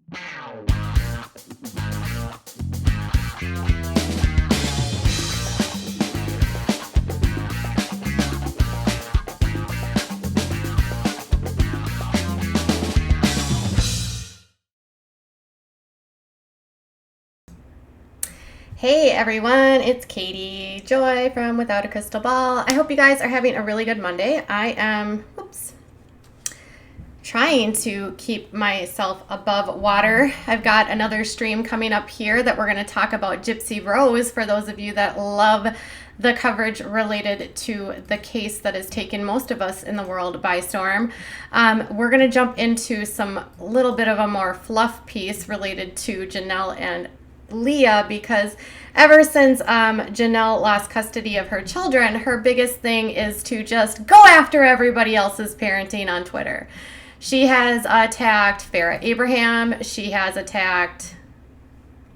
Hey everyone, it's Katie Joy from Without a Crystal Ball. I hope you guys are having a really good Monday. I am trying to keep myself above water. I've got another stream coming up here that we're going to talk about Gypsy Rose for those of you that love the coverage related to the case that has taken most of us in the world by storm. We're going to jump into some little bit of a more fluff piece related to Jenelle and Leah, because ever since Jenelle lost custody of her children, her biggest thing is to just go after everybody else's parenting on Twitter. She has attacked Farrah Abraham. She has attacked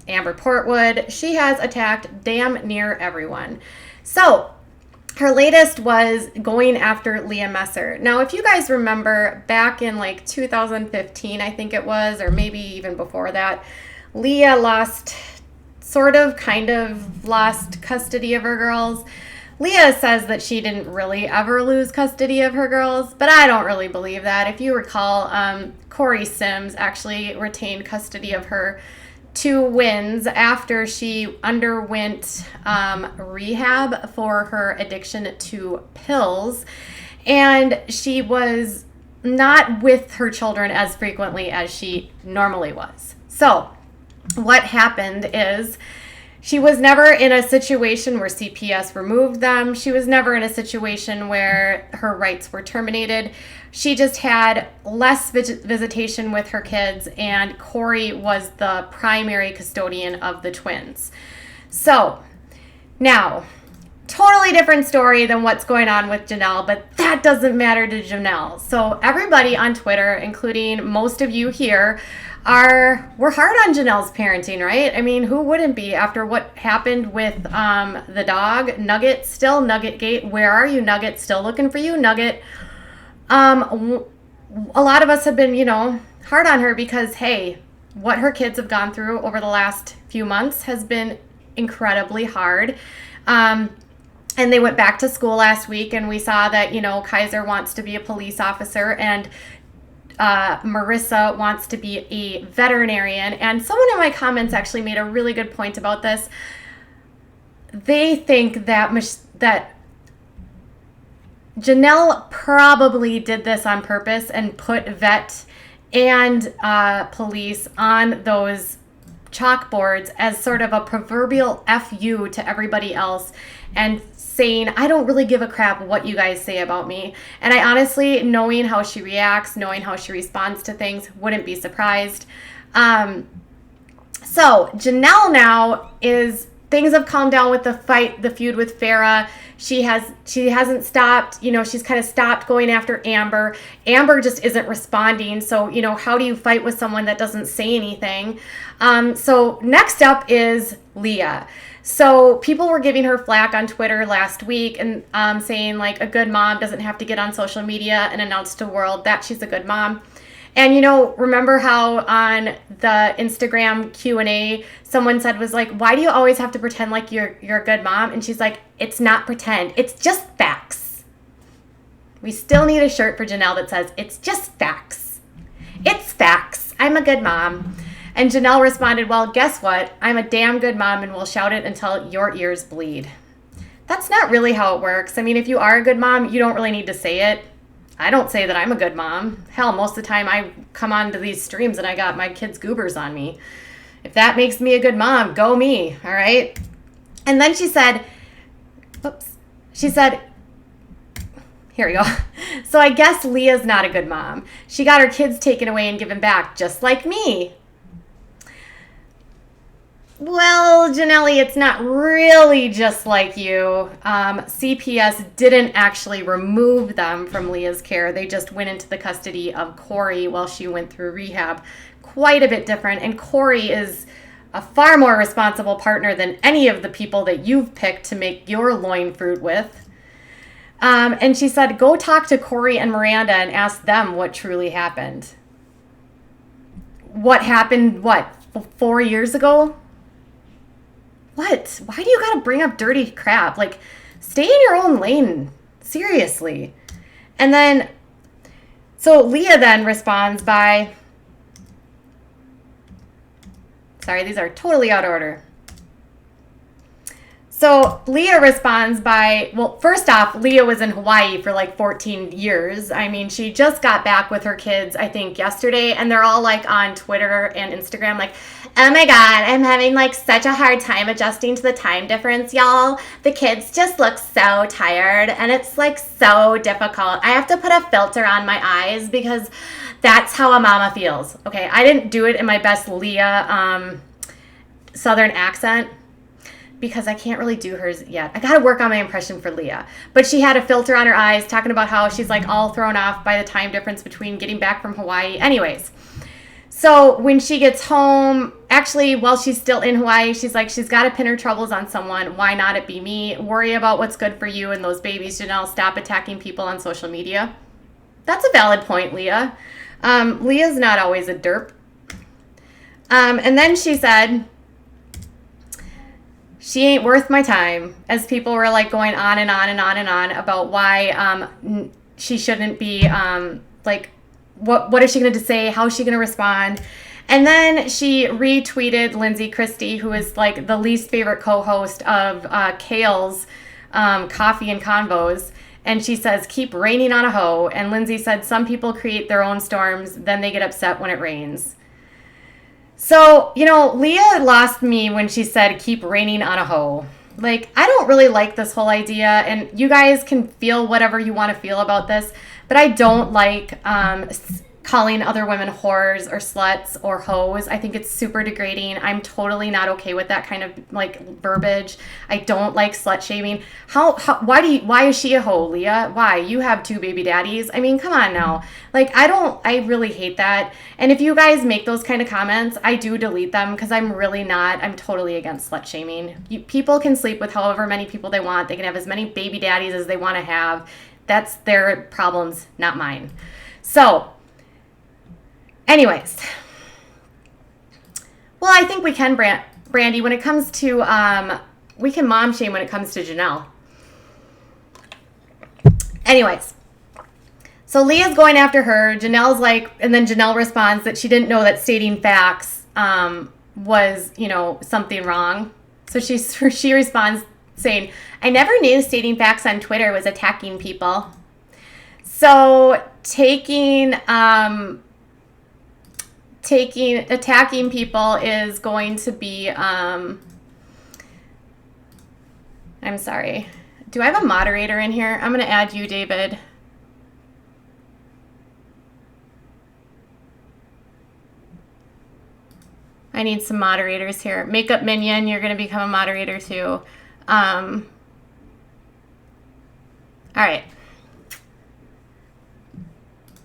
Amber Portwood. She has attacked damn near everyone. So her latest was going after Leah Messer. Now, if you guys remember back in like 2015, I think it was, or maybe even before that, Leah lost custody of her girls. Leah says that she didn't really ever lose custody of her girls, but I don't really believe that. If you recall, Corey Sims actually retained custody of her twins after she underwent rehab for her addiction to pills, and she was not with her children as frequently as she normally was. So what happened is she was never in a situation where CPS removed them. She was never in a situation where her rights were terminated. She just had less visitation with her kids, and Corey was the primary custodian of the twins. So now, totally different story than what's going on with Jenelle, but that doesn't matter to Jenelle. So everybody on Twitter, including most of you here, we're hard on Jenelle's parenting, right? I mean, who wouldn't be after what happened with the dog, Nugget? Still Nugget Gate. Where are you, Nugget? Still looking for you, Nugget. A lot of us have been, hard on her because, hey, what her kids have gone through over the last few months has been incredibly hard. And they went back to school last week, and we saw that, Kaiser wants to be a police officer, and Marissa wants to be a veterinarian. And someone in my comments actually made a really good point about this. They think that Jenelle probably did this on purpose and put vet and police on those chalkboards as sort of a proverbial FU to everybody else, and saying, I don't really give a crap what you guys say about me. And I honestly, knowing how she reacts, knowing how she responds to things, wouldn't be surprised. So Jenelle now things have calmed down with the feud with Farrah. She hasn't stopped, she's kind of stopped going after Amber. Amber just isn't responding. So, how do you fight with someone that doesn't say anything? So next up is Leah. So people were giving her flack on Twitter last week and saying like a good mom doesn't have to get on social media and announce to the world that she's a good mom. And remember how on the Instagram Q&A someone said was like, why do you always have to pretend like you're a good mom? And she's like, it's not pretend, it's just facts. We still need a shirt for Jenelle that says, it's just facts. It's facts. I'm a good mom. And Jenelle responded, well, guess what? I'm a damn good mom and will shout it until your ears bleed. That's not really how it works. I mean, if you are a good mom, you don't really need to say it. I don't say that I'm a good mom. Hell, most of the time I come onto these streams and I got my kids' goobers on me. If that makes me a good mom, go me, all right? And then she said, here we go. So I guess Leah's not a good mom. She got her kids taken away and given back, just like me. Well, Jenelle, it's not really just like you. CPS didn't actually remove them from Leah's care. They just went into the custody of Corey while she went through rehab. Quite a bit different. And Corey is a far more responsible partner than any of the people that you've picked to make your loin fruit with. And she said, go talk to Corey and Miranda and ask them what truly happened. what happened, 4 years ago? What? Why do you gotta bring up dirty crap? Like, stay in your own lane. Seriously. And then, so Leah then responds by, sorry, these are totally out of order. So Leah responds by, well, first off, Leah was in Hawaii for like 14 years. I mean, she just got back with her kids, I think, yesterday, and they're all like on Twitter and Instagram like, oh my God, I'm having like such a hard time adjusting to the time difference, y'all. The kids just look so tired, and it's like so difficult. I have to put a filter on my eyes because that's how a mama feels. Okay, I didn't do it in my best Leah Southern accent, because I can't really do hers yet. I got to work on my impression for Leah. But she had a filter on her eyes talking about how she's like all thrown off by the time difference between getting back from Hawaii. Anyways, so when she gets home, actually, while she's still in Hawaii, she's like, she's got to pin her troubles on someone. Why not it be me? Worry about what's good for you and those babies, Janelle. Stop attacking people on social media. That's a valid point, Leah. Leah's not always a derp. And then she said, she ain't worth my time, as people were like going on and on and on and on about why she shouldn't be like, what is she going to say? How is she going to respond? And then she retweeted Lindsey, Christie, who is like the least favorite co-host of Kale's Coffee and Convos. And she says, keep raining on a hoe. And Lindsey said, some people create their own storms, then they get upset when it rains. So, you know, Leah lost me when she said, keep raining on a hoe. Like, I don't really like this whole idea, and you guys can feel whatever you want to feel about this, but I don't like calling other women whores or sluts or hoes. I think it's super degrading. I'm totally not okay with that kind of like verbiage. I don't like slut shaming. Why is she a hoe, Leah? Why? You have 2 baby daddies. I mean, come on now. Like, I really hate that. And if you guys make those kind of comments, I do delete them because I'm totally against slut shaming. People can sleep with however many people they want. They can have as many baby daddies as they want to have. That's their problems, not mine. So, anyways, well, I think we can, Brandy, when it comes to, we can mom shame when it comes to Janelle. Anyways, so Leah's going after her. Janelle's like, and then Janelle responds that she didn't know that stating facts was, you know, something wrong. So she responds saying, I never knew stating facts on Twitter was attacking people. So attacking people is going to be, I'm sorry. Do I have a moderator in here? I'm going to add you, David. I need some moderators here. Makeup Minion, you're going to become a moderator too. All right.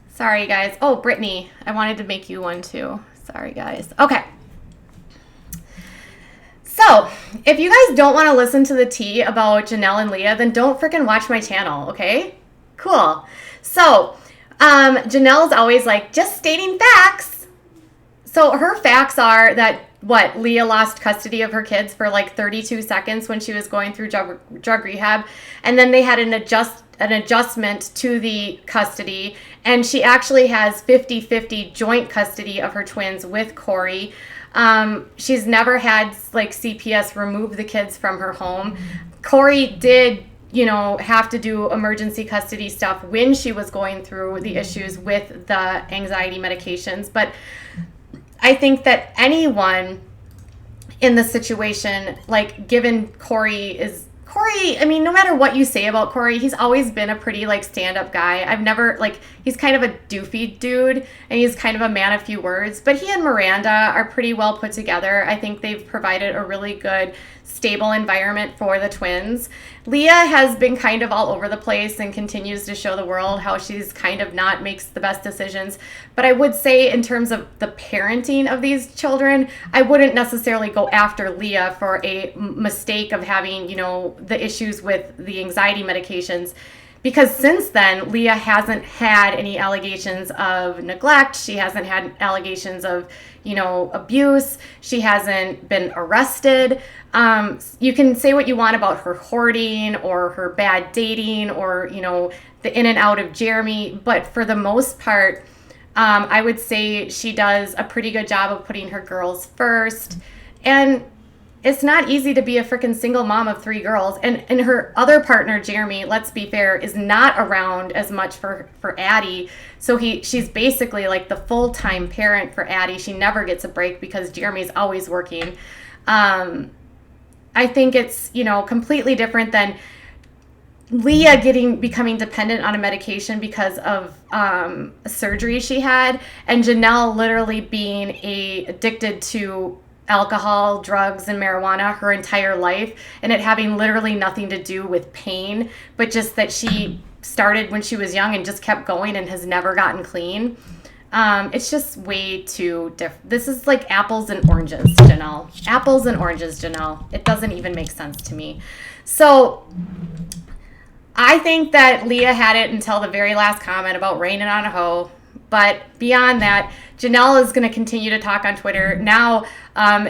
Sorry, guys. Oh, Brittany, I wanted to make you one too. Sorry, guys. Okay. So, if you guys don't want to listen to the tea about Janelle and Leah, then don't freaking watch my channel, okay? Cool. So, Janelle's always like, just stating facts. So, her facts are that, Leah lost custody of her kids for like 32 seconds when she was going through drug rehab, and then they had an adjustment to the custody, and she actually has 50-50 joint custody of her twins with Corey. She's never had like CPS remove the kids from her home. Corey did, you know, have to do emergency custody stuff when she was going through the issues with the anxiety medications. But I think that anyone in the situation, like given Corey, I mean, no matter what you say about Corey, he's always been a pretty, like, stand-up guy. I've never, like, he's kind of a doofy dude, and he's kind of a man of few words. But he and Miranda are pretty well put together. I think they've provided a really good, stable environment for the twins. Leah has been kind of all over the place and continues to show the world how she's kind of not makes the best decisions. But I would say in terms of the parenting of these children, I wouldn't necessarily go after Leah for a mistake of having, you know, the issues with the anxiety medications, because since then, Leah hasn't had any allegations of neglect. She hasn't had allegations of, abuse. She hasn't been arrested. You can say what you want about her hoarding or her bad dating or, the in and out of Jeremy. But for the most part, I would say she does a pretty good job of putting her girls first. And it's not easy to be a freaking single mom of 3 girls. And her other partner, Jeremy, let's be fair, is not around as much for Addie. So she's basically like the full-time parent for Addie. She never gets a break because Jeremy's always working. I think it's, completely different than Leah becoming dependent on a medication because of a surgery she had, and Janelle literally being addicted to alcohol, drugs, and marijuana her entire life, and it having literally nothing to do with pain, but just that she started when she was young and just kept going and has never gotten clean. It's just way too different. This is like apples and oranges, Janelle. Apples and oranges, Janelle. It doesn't even make sense to me. So I think that Leah had it until the very last comment about raining on a hoe. But beyond that, Janelle is going to continue to talk on Twitter. Now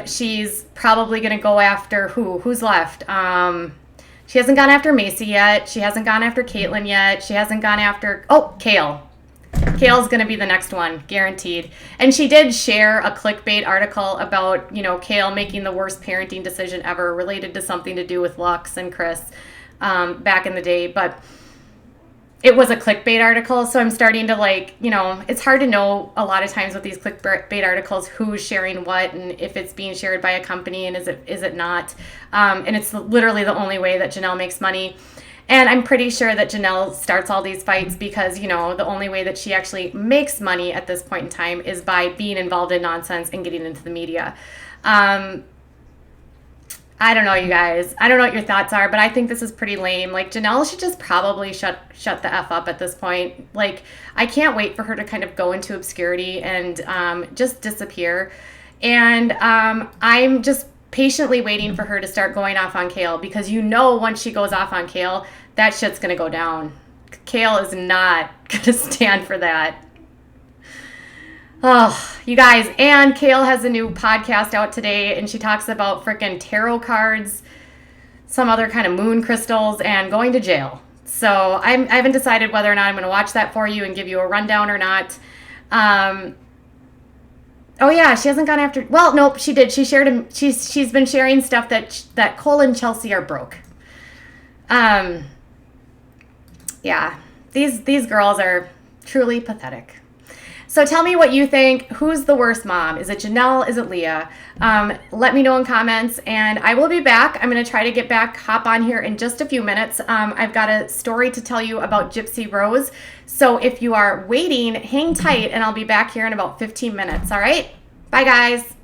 she's probably going to go after who's left. She hasn't gone after Macy yet. She hasn't gone after Caitlyn yet. She hasn't gone after, Kale. Kale's going to be the next one, guaranteed. And she did share a clickbait article about, Kale making the worst parenting decision ever related to something to do with Lux and Chris back in the day. But it was a clickbait article, so I'm starting to it's hard to know a lot of times with these clickbait articles who's sharing what and if it's being shared by a company and is it not. And it's literally the only way that Janelle makes money. And I'm pretty sure that Janelle starts all these fights because, the only way that she actually makes money at this point in time is by being involved in nonsense and getting into the media. I don't know, you guys. I don't know what your thoughts are, but I think this is pretty lame. Like, Janelle should just probably shut the F up at this point. Like, I can't wait for her to kind of go into obscurity and just disappear. And I'm just patiently waiting for her to start going off on Kale because once she goes off on Kale, that shit's going to go down. Kale is not going to stand for that. Oh, you guys, and Kale has a new podcast out today, and she talks about freaking tarot cards, some other kind of moon crystals, and going to jail. So I haven't decided whether or not I'm going to watch that for you and give you a rundown or not. Oh yeah, she hasn't gone after. Well, nope, she did. She shared. She's been sharing stuff that Cole and Chelsea are broke. Yeah, these girls are truly pathetic. So tell me what you think. Who's the worst mom? Is it Janelle? Is it Leah? Let me know in comments, and I will be back. I'm going to try to hop on here in just a few minutes. I've got a story to tell you about Gypsy Rose. So if you are waiting, hang tight, and I'll be back here in about 15 minutes. All right? Bye, guys.